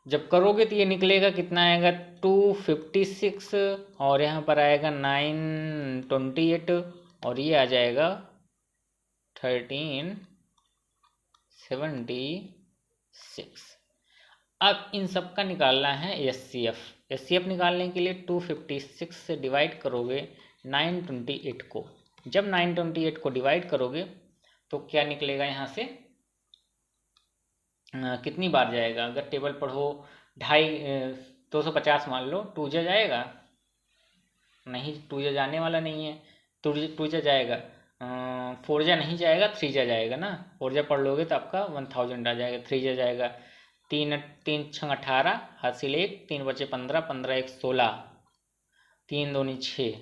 S1: जब करोगे तो ये निकलेगा, कितना आएगा, 256 और यहाँ पर आएगा 928 और ये आ जाएगा 1376। अब इन सब का निकालना है एचसीएफ। एचसीएफ निकालने के लिए 256 से डिवाइड करोगे 928 को। जब 928 को डिवाइड करोगे तो क्या निकलेगा यहाँ से, कितनी बार जाएगा, अगर टेबल पढ़ो 250 मान लो, 2 जा जाएगा नहीं, 2 जा जाने वाला नहीं है, 2 जा जाएगा, 4 जा नहीं जाएगा, 3 जा जाएगा ना। 4 जा पढ़ लोगे तो आपका 1000 आ जाएगा। 3 जा जाएगा, 3 छंग 18, हासिल 1, 3 बचे 15, 15 1 16, 3 दूनी 6।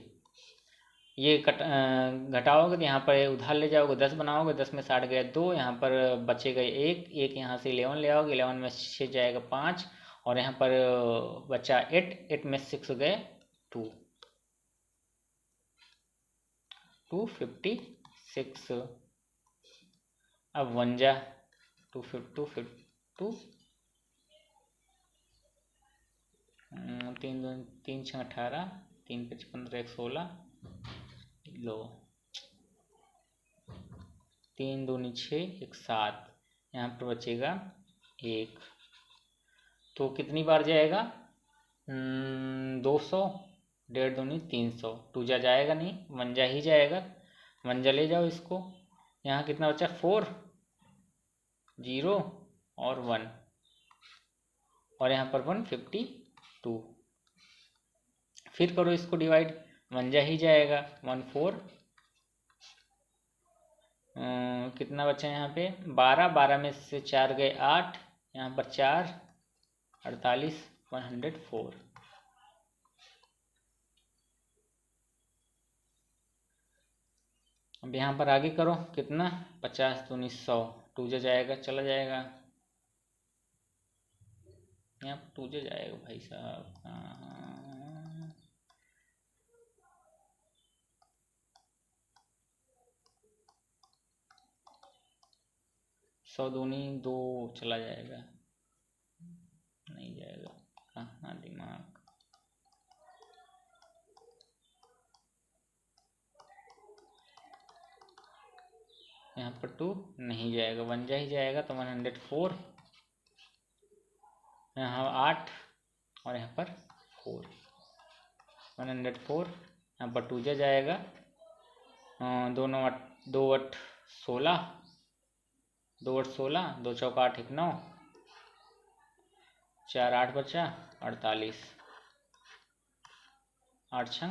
S1: ये घटाओगे तो यहाँ पर उधार ले जाओगे, 10 बनाओगे, 10 में 60 गया 2, यहाँ पर बचेगा 1, यहाँ से 11 ले आओगे, 11 में 6 जाएगा 5 और यहाँ पर बचा 8 में 6 गए 256। अब 1 जा 252, 3 छः 18, 3 5 15 1 16, लो 3 दूनी 6 1 7, यहाँ पर बचेगा 1। तो कितनी बार जाएगा, 200, 1.5 दूनी 300, 2 जा जाएगा नहीं, 1 जा ही जाएगा, 1 जा ले जाओ इसको। यहाँ कितना बचा, 4 0 और 1 और यहाँ पर 152। फिर करो इसको डिवाइड, 1 जा ही जाएगा, 1 4, कितना बचा यहाँ पे, 12, 12 में से 4 गए 8, यहाँ पर 4 48, 104। अब यहाँ पर आगे करो, कितना, 50 दूनी 100, 2 जा जाएगा, चला जाएगा, यहाँ पर 2 जा जाएगा भाई साहब, 100 दूनी 2 चला जाएगा, नहीं जाएगा, कहाँ दिमाग। यहाँ पर 2 नहीं जाएगा, 1 जा ही जाएगा, तो 104, यहाँ 8 और यहाँ पर 4, 104, यहाँ पर 2 जा जाएगा, 2 9 8, 2 8 16, 2 8 16, 2 चौका 8 1 9, 4 8 बचा 48, 8 छंग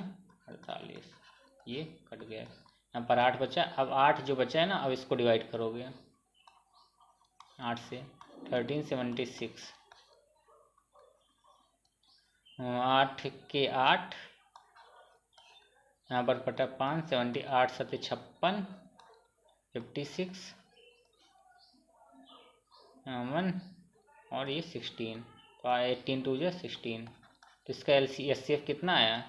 S1: 48, ये कट गया। यहाँ पर 8 बचा। अब 8 जो बचा है ना, अब इसको डिवाइड करोगे 8 से, 1376, 8 के 8, यहाँ पर बटा 5, 78 7 56, 56, 1 और ये 16, तो 18 2 जा 16। तो इसका एचसीएफ कितना आया,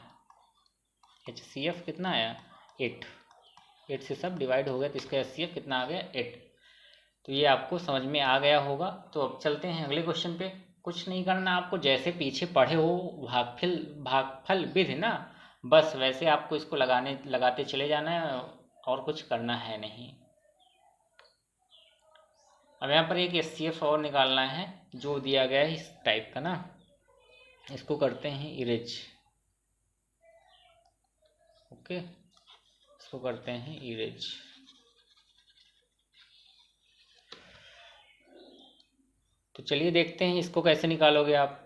S1: एचसीएफ कितना आया, 8 से सब डिवाइड हो गया, तो इसका एचसीएफ कितना आ गया, 8। तो ये आपको समझ में आ गया होगा। तो अब चलते हैं अगले क्वेश्चन पे। कुछ नहीं करना आपको, जैसे पीछे पढ़े हो भागफल विधि ना, बस वैसे आपको इसको लगाते चले जाना है और कुछ करना है नहीं। अब यहाँ पर एक एचसीएफ और निकालना है जो दिया गया है इस टाइप का ना, इसको करते हैं इरेज। ओके, इसको करते हैं इरेज। तो चलिए देखते हैं इसको कैसे निकालोगे आप।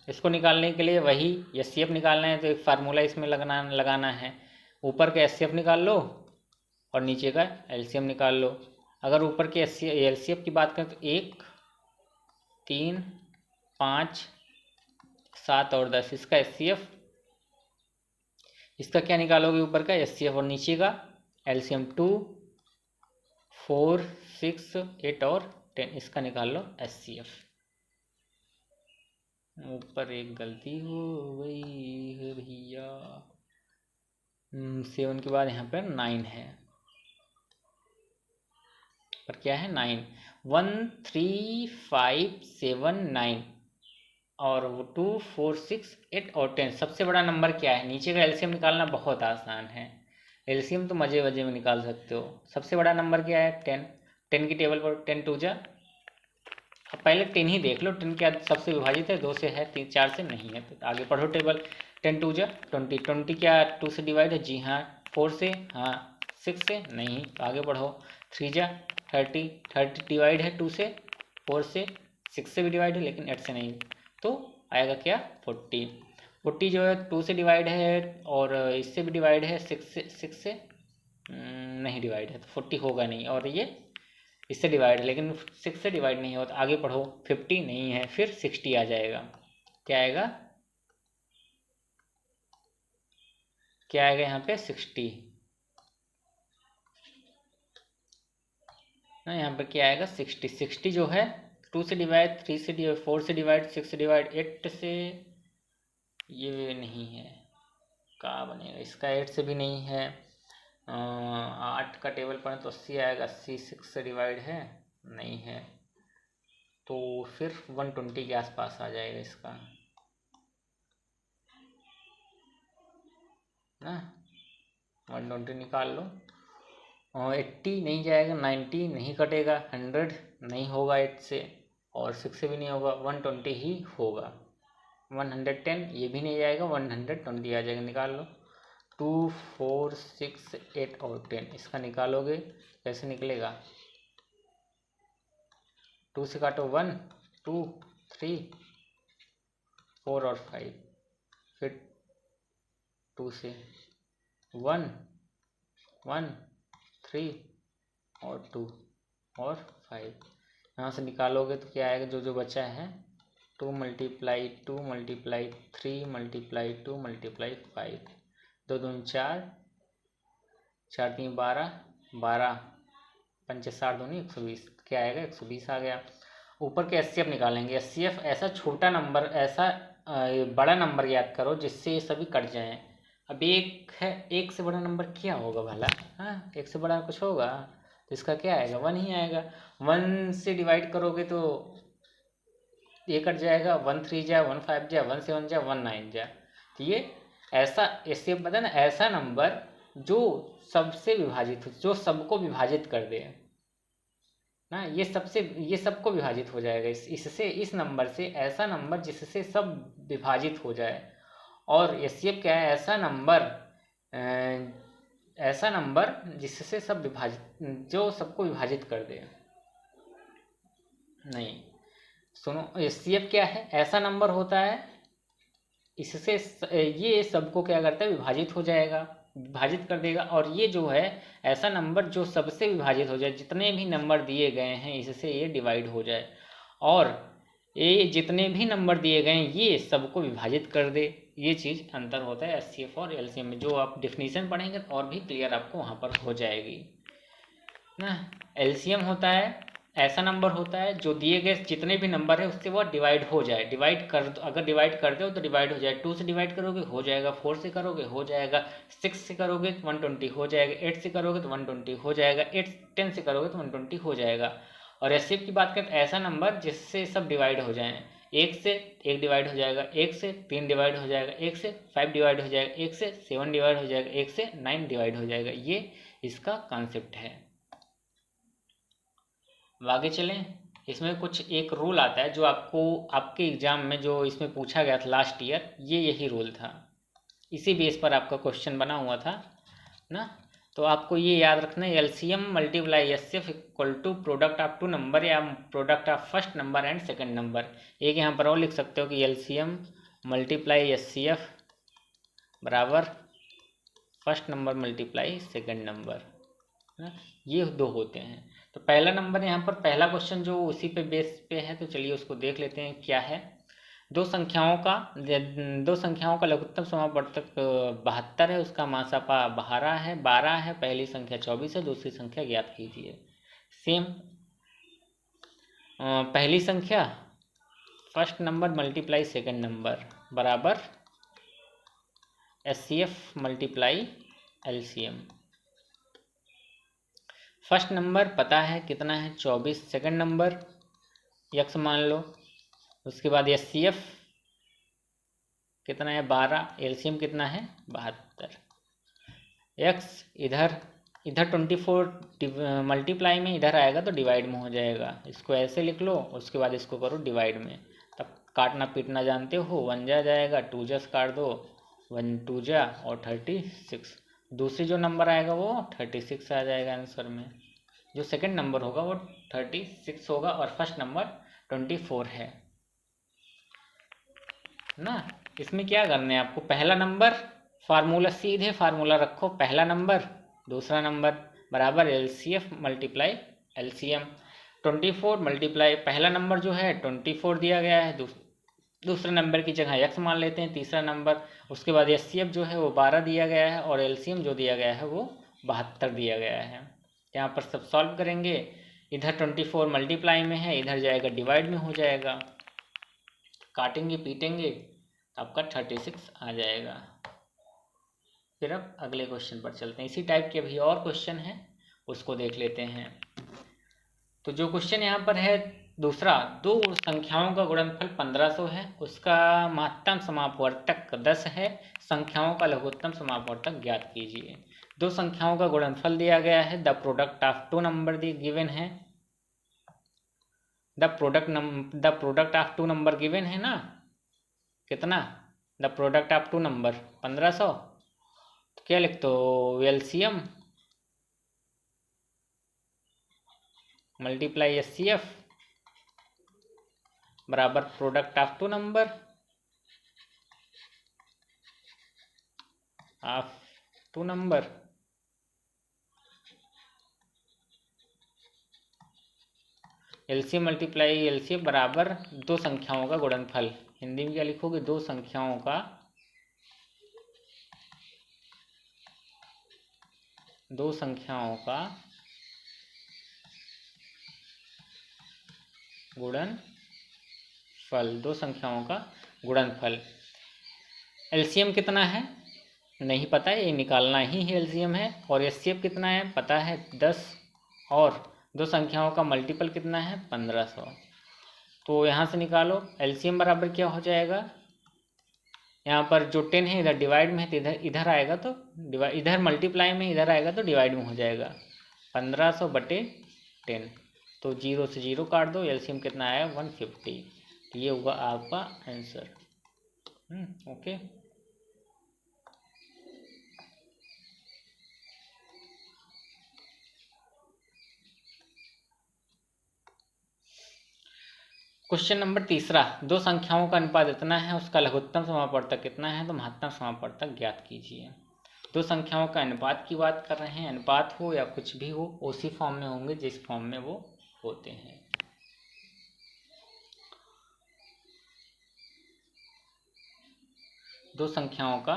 S1: इसको निकालने के लिए वही एचसीएफ निकालना है तो एक फार्मूला इसमें लगाना है। ऊपर का एचसीएफ निकाल लो और नीचे का एलसीएम निकाल लो। अगर ऊपर के एलसीएफ की बात करें तो 1, 3, 5, 7 और 10 इसका एचसीएफ, इसका क्या निकालोगे ऊपर का एचसीएफ और नीचे का एलसीएम 2, 4, 6, 8 और 10 इसका निकाल लो एचसीएफ। ऊपर एक गलती हो गई है भैया, 7 के बाद यहाँ पर 9 है, पर क्या है 9, 1, 3, 5, 7, 9 और 2, 4, 6, 8 और 10 सबसे बड़ा नंबर क्या है। नीचे का एलसीएम निकालना बहुत आसान है, एलसीएम तो मजे मजे में निकाल सकते हो। सबसे बड़ा नंबर क्या है 10, 10 की टेबल पर 10 2 जा, अब पहले 10 ही देख लो, 10 क्या सबसे विभाजित है, 2 से है, 3 4 से नहीं है, तो आगे पढ़ो टेबल। 10 2 जा 20, 20 क्या 2 से डिवाइड है, जी हाँ। 4 से, हाँ। 6 से नहीं, तो आगे पढ़ो। 3 जा 30, 30 डिवाइड है 2 से, 4 से, 6 से भी डिवाइड है लेकिन 8 से नहीं, तो आएगा क्या 40। 40 जो है 2 से डिवाइड है और इससे भी डिवाइड है, 6 से नहीं डिवाइड है तो 40 होगा नहीं, और ये इससे डिवाइड है लेकिन 6 से डिवाइड नहीं होता। आगे पढ़ो। 50 नहीं है, फिर 60 आ जाएगा। क्या आएगा, क्या आएगा यहाँ पे 60 ना, यहाँ पे क्या आएगा 60। 60 जो है 2 से डिवाइड, 3 से डिवाइड, 4 से डिवाइड, 6 से डिवाइड, 8 से ये नहीं है, क्या बनेगा इसका, 8 से भी नहीं है। 8 का टेबल पढ़ें तो 80 आएगा, 80 6 से डिवाइड है नहीं है, तो फिर 120 के आसपास आ जाएगा इसका ना। 120 निकाल लो। 80 नहीं जाएगा, 90 नहीं कटेगा, 100 नहीं होगा 8 से, और 6 से भी नहीं होगा, 120 ही होगा। 110 ये भी नहीं जाएगा, 120 आ जाएगा, निकाल लो। 2, 4, 6, 8 और 10 इसका निकालोगे, कैसे निकलेगा, 2 से काटो 1, 2, 3, 4 और 5, फिर 2 से 1, 1, 3 और 2 और 5, यहाँ से निकालोगे तो क्या आएगा, जो जो बचा है 2 मल्टीप्लाई 2 मल्टीप्लाई 3 मल्टीप्लाई 2 मल्टीप्लाई 5, 2 दूनी 4, 4 3 12, 12 5 7 दूनी 120, क्या आएगा 120 आ गया। ऊपर के एचसीएफ निकालेंगे। एचसीएफ ऐसा छोटा नंबर, ऐसा बड़ा नंबर याद करो जिससे ये सभी कट जाएं। अब एक है, एक से बड़ा नंबर क्या होगा भला, हाँ एक से बड़ा कुछ होगा तो इसका क्या आएगा 1 ही आएगा। 1 से डिवाइड करोगे तो ये कट जाएगा, 1 3 जा, 1 5 जा, 1 7 जा, 1 9 जा, तो ये ऐसा एचसीएफ पता ना, ऐसा नंबर जो सबसे विभाजित हो, जो सबको विभाजित कर दे ना, ये सबको विभाजित हो जाएगा इससे, इस नंबर से, ऐसा नंबर जिससे सब विभाजित हो जाए। और एचसीएफ क्या है, ऐसा नंबर जिससे सब विभाजित, जो सबको विभाजित कर दे। नहीं सुनो, एचसीएफ क्या है, ऐसा नंबर होता है इससे ये सबको क्या करता है, विभाजित हो जाएगा, विभाजित कर देगा। और ये जो है ऐसा नंबर जो सबसे विभाजित हो जाए, जितने भी नंबर दिए गए हैं इससे ये डिवाइड हो जाए, और ये जितने भी नंबर दिए गए हैं ये सबको विभाजित कर दे। ये चीज़ अंतर होता है एचसीएफ और एलसीएम में, जो आप डेफिनेशन पढ़ेंगे और भी क्लियर आपको वहाँ पर हो जाएगी ना। एलसीएम होता है, ऐसा नंबर होता है जो दिए गए जितने भी नंबर है उससे वो डिवाइड हो जाए, अगर डिवाइड कर दो तो डिवाइड हो जाए। 2 से डिवाइड करोगे हो जाएगा, 4 से करोगे हो जाएगा, 6 से करोगे तो 120 हो जाएगा, 8 से करोगे तो 120 हो जाएगा, 10 से करोगे तो 120 हो जाएगा। और एचसीएफ की बात करें तो ऐसा नंबर जिससे सब डिवाइड हो जाए, 1 से 1 डिवाइड हो जाएगा, 1 से 3 डिवाइड हो जाएगा, 1 से 5 डिवाइड हो जाएगा, 1 से 7 डिवाइड हो जाएगा, 1 से 9 डिवाइड हो जाएगा। ये इसका कॉन्सेप्ट है। आगे चलें। इसमें कुछ एक रूल आता है जो आपको आपके एग्जाम में जो इसमें पूछा गया था लास्ट ईयर, ये यही रूल था, इसी बेस पर आपका क्वेश्चन बना हुआ था ना। तो आपको ये याद रखना है, LCM multiply HCF equal to product of 2 number या product of first number and second number. एक यहाँ पर और लिख सकते हो कि एलसीएम मल्टीप्लाई HCF बराबर first number multiply second number, ये दो होते हैं। तो पहला नंबर यहाँ पर पहला क्वेश्चन जो उसी पे बेस पे है, तो चलिए उसको देख लेते हैं क्या है। दो संख्याओं का लघुत्तम समापवर्तक 72 है, उसका मासापा 12 है, पहली संख्या 24 है, दूसरी संख्या ज्ञात कीजिए। सेम पहली संख्या first number multiply second number बराबर HCF multiply LCM। First number पता है कितना है 24, सेकंड नंबर x मान लो, उसके बाद HCF कितना है 12, LCM कितना है 72। x इधर 24 मल्टीप्लाई में इधर आएगा तो डिवाइड में हो जाएगा, इसको ऐसे लिख लो, उसके बाद इसको करो डिवाइड में, तब काटना पीटना जानते हो, 1 जा जाएगा, 2 जा काट दो, 1 2 जा और 36। दूसरी जो नंबर आएगा वो 36 आ जाएगा आंसर में, जो सेकंड नंबर होगा वो 36 होगा और फर्स्ट नंबर 24 है ना। इसमें क्या करना है आपको, पहला नंबर फार्मूला, सीधे फार्मूला रखो, पहला नंबर दूसरा नंबर बराबर LCF मल्टीप्लाई LCM। 24 मल्टीप्लाई पहला नंबर जो है 24 दिया गया है, दूसरे नंबर की जगह x मान लेते हैं, तीसरा नंबर, उसके बाद HCF जो है वो 12 दिया गया है और LCM जो दिया गया है वो 72 दिया गया है। यहाँ पर सब सॉल्व करेंगे, इधर 24 मल्टीप्लाई में है, इधर जाएगा डिवाइड में हो जाएगा, काटेंगे पीटेंगे तो आपका 36 आ जाएगा। फिर अब अगले क्वेश्चन पर चलते हैं, इसी टाइप के अभी और क्वेश्चन है उसको देख लेते हैं। तो जो क्वेश्चन यहाँ पर है दूसरा, दो संख्याओं का गुणनफल 1500 है, उसका महत्तम समापवर्तक 10 है, संख्याओं का लघुत्तम समापवर्तक ज्ञात कीजिए। दो संख्याओं का गुणनफल दिया गया है, the product of two number given है, the product of two number given है ना, कितना, the product of two number 1500, तो क्या लिख दो LCM मल्टीप्लाई HCF बराबर product of two number LCM multiply LCF बराबर दो संख्याओं का गुणनफल। हिंदी में क्या लिखोगे, दो संख्याओं का गुणनफल। LCM कितना है नहीं पता है, ये निकालना ही LCM है, और HCF कितना है पता है 10, और दो संख्याओं का मल्टीपल कितना है 1500। तो यहाँ से निकालो LCM बराबर क्या हो जाएगा, यहाँ पर जो 10 है इधर डिवाइड में है तो इधर आएगा, तो इधर मल्टीप्लाई में इधर आएगा तो डिवाइड में हो जाएगा, 1500 बटे 10, तो 0 से 0 काट दो, LCM कितना आया 150, तो ये होगा आपका आंसर। ओके। क्वेश्चन नंबर तीसरा, दो संख्याओं का अनुपात इतना है, उसका लघुत्तम समापवर्तक कितना है, तो महत्तम समापवर्तक ज्ञात कीजिए। दो संख्याओं का अनुपात की बात कर रहे हैं, अनुपात हो या कुछ भी हो उसी फॉर्म में होंगे जिस फॉर्म में वो होते हैं। दो संख्याओं का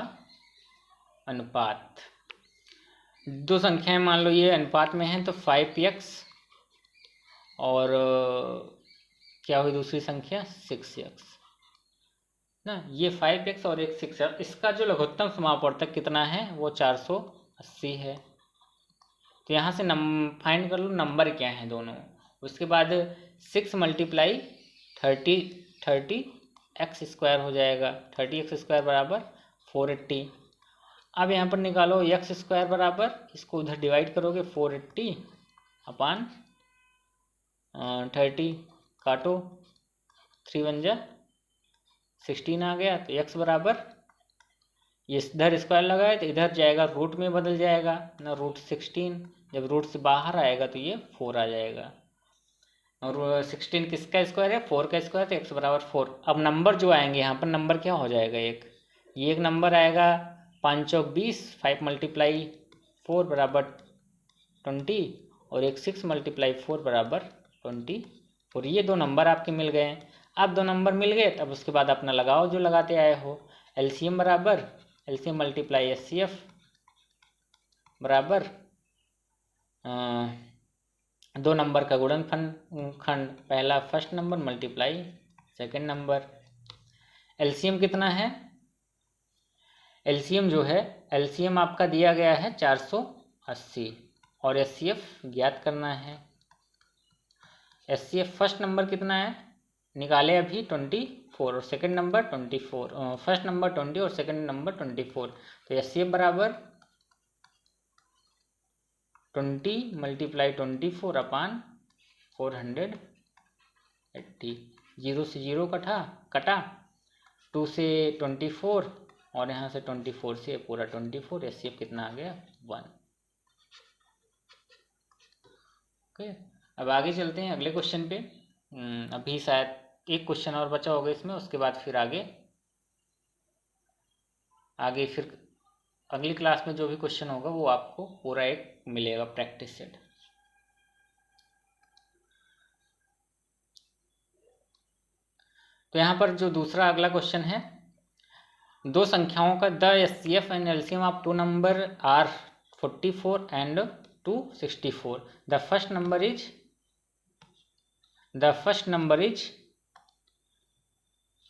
S1: अनुपात, दो संख्याएं मान लो ये अनुपात में हैं, तो 5x और क्या हुई दूसरी संख्या 6x ना, ये 5x और एक 6x, इसका जो लघुत्तम समापवर्तक कितना है वो 480 है। तो यहाँ से फाइंड कर लो नंबर क्या है दोनों, उसके बाद 6 मल्टीप्लाई 30 x स्क्वायर हो जाएगा, 30x स्क्वायर बराबर 480। अब यहाँ पर निकालो x स्क्वायर बराबर, इसको उधर डिवाइड करोगे 480 अपान 30, काटो 3 1 जा 16 आ गया, तो x बराबर ये इधर स्क्वायर लगाए तो इधर जाएगा रूट में बदल जाएगा ना, रूट 16, जब रूट से बाहर आएगा तो ये 4 आ जाएगा। और 16 किसका स्क्वायर है, 4 का स्क्वायर, तो x बराबर 4। अब नंबर जो आएंगे यहाँ पर, नंबर क्या हो जाएगा, ये एक नंबर आएगा 5 चौक 20, 5 मल्टीप्लाई 4 बराबर 20, और एक 6 मल्टीप्लाई 4 बराबर 20। और ये दो नंबर आपके मिल गए हैं। अब दो नंबर मिल गए, तब उसके बाद अपना लगाओ जो लगाते आए हो। एलसीएम बराबर एलसीएम मल्टीप्लाई एचसीएफ बराबर दो नंबर का गुणनखंड, पहला first number multiply second number. LCM कितना है, एलसीएम जो है, एलसीएम आपका दिया गया है 480, और एचसीएफ ज्ञात करना है। एचसीएफ फर्स्ट नंबर कितना है निकाले अभी 24, और सेकंड नंबर 24, फर्स्ट नंबर 20 और सेकंड नंबर 24। तो एचसीएफ बराबर 20 मल्टीप्लाई 24 अपान 480। 0 से 0 कटा, 2 से 24, और यहाँ से 24 से पूरा 24। एचसीएफ कितना आ गया 1। ओके, अब आगे चलते हैं अगले क्वेश्चन पे। अभी शायद एक क्वेश्चन और बचा होगा इसमें, उसके बाद फिर आगे फिर अगली क्लास में जो भी क्वेश्चन होगा वो आपको पूरा एक मिलेगा प्रैक्टिस सेट। तो यहाँ पर जो दूसरा अगला क्वेश्चन है, दो संख्याओं का the HCF and LCM of two number are 44 and 264। The first number is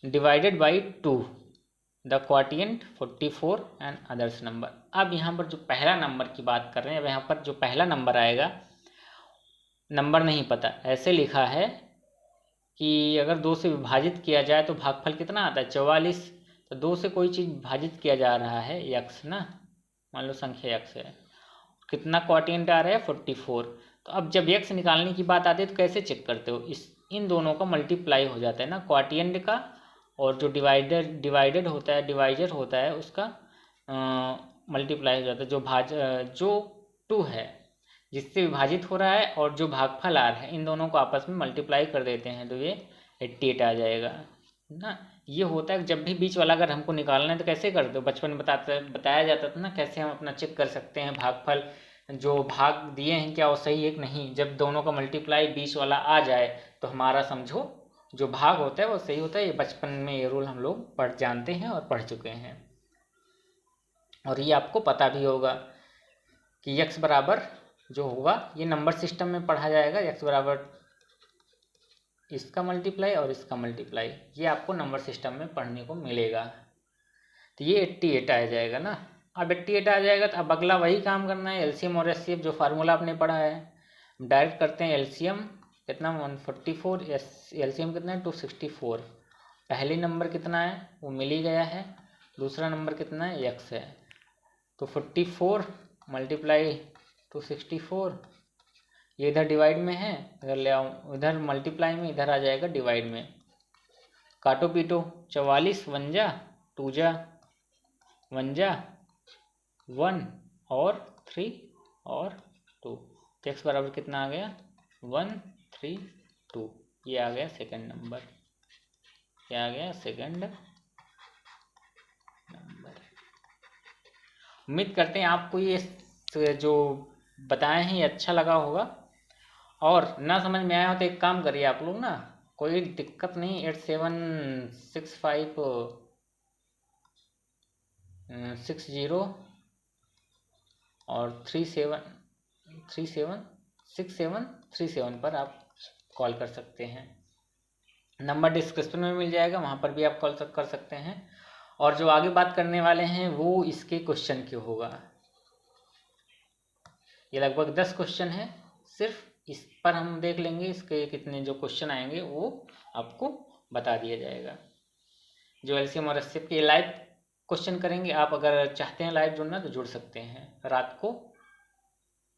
S1: divided by 2, the quotient 44 and others number. अब यहाँ पर जो पहला नंबर की बात कर रहे हैं, अब यहाँ पर जो पहला नंबर आएगा, नंबर नहीं पता, ऐसे लिखा है कि अगर 2 से विभाजित किया जाए तो भागफल कितना आता है 44। तो 2 से कोई चीज़ विभाजित किया जा रहा है x ना, मान लो संख्या x है, कितना क्वाटिएंट आ रहा है 44। तो अब जब x निकालने की बात आती है तो कैसे चेक करते हो, इन दोनों का मल्टीप्लाई हो जाता है ना, क्वाटिएंट का, और जो डिवाइडेड होता है, डिवाइजर होता है उसका मल्टीप्लाई हो जाता है। जो 2 है जिससे विभाजित हो रहा है और जो भागफल आ रहा है, इन दोनों को आपस में मल्टीप्लाई कर देते हैं तो ये 88 आ जाएगा ना। ये होता है जब भी बीच वाला अगर हमको निकालना है तो कैसे करते हो, बचपन में बताया जाता था ना कैसे हम अपना चेक कर सकते हैं भागफल, जो भाग दिए हैं क्या वो सही है कि नहीं। जब दोनों का मल्टीप्लाई बीच वाला आ जाए तो हमारा समझो जो भाग होता है वो सही होता है। ये बचपन में ये रूल हम लोग जानते हैं और पढ़ चुके हैं, और ये आपको पता भी होगा कि x बराबर जो होगा, ये नंबर सिस्टम में पढ़ा जाएगा, x बराबर इसका मल्टीप्लाई और इसका मल्टीप्लाई, ये आपको नंबर सिस्टम में पढ़ने को मिलेगा। तो ये 88 आ जाएगा ना। अब 88 आ जाएगा तो अब अगला वही काम करना है, एलसीएम और एचसीएफ जो फार्मूला आपने पढ़ा है डायरेक्ट करते हैं। एलसीएम कितना 144, एलसीएम कितना है 264। पहली नंबर कितना है वो मिल ही गया है, दूसरा नंबर कितना है x है, तो 44 मल्टीप्लाई 264, ये इधर डिवाइड में है, इधर ले आओ, इधर मल्टीप्लाई में, इधर आ जाएगा डिवाइड में। काटो पीटो, 44 1 जा 2 जा 1 जा 1 और 3 और 2, तो x बराबर कितना आ गया 1 3 2। ये आ गया सेकंड नंबर, क्या आ गया सेकंड नंबर। उम्मीद करते हैं आपको ये जो बताए हैं ये अच्छा लगा होगा, और ना समझ में आया हो तो एक काम करिए आप लोग ना, कोई दिक्कत नहीं, 876560 और 376767 पर आप कॉल कर सकते हैं। नंबर डिस्क्रिप्शन में मिल जाएगा, वहाँ पर भी आप कॉल कर सकते हैं। और जो आगे बात करने वाले हैं वो इसके क्वेश्चन के होगा, ये लगभग 10 क्वेश्चन है, सिर्फ इस पर हम देख लेंगे, इसके कितने जो क्वेश्चन आएंगे वो आपको बता दिया जाएगा। जो एलसीएम और एचसीएफ के लाइव क्वेश्चन करेंगे, आप अगर चाहते हैं लाइव जुड़ना तो जुड़ सकते हैं रात को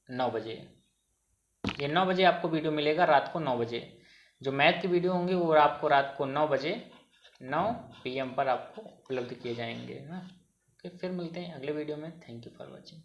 S1: 9 बजे। ये 9 बजे आपको वीडियो मिलेगा, रात को 9 बजे। जो मैथ की वीडियो होंगे वो आपको रात को 9 बजे 9 PM पर आपको उपलब्ध किए जाएंगे ना। ओके, फिर मिलते हैं अगले वीडियो में। Thank you for watching.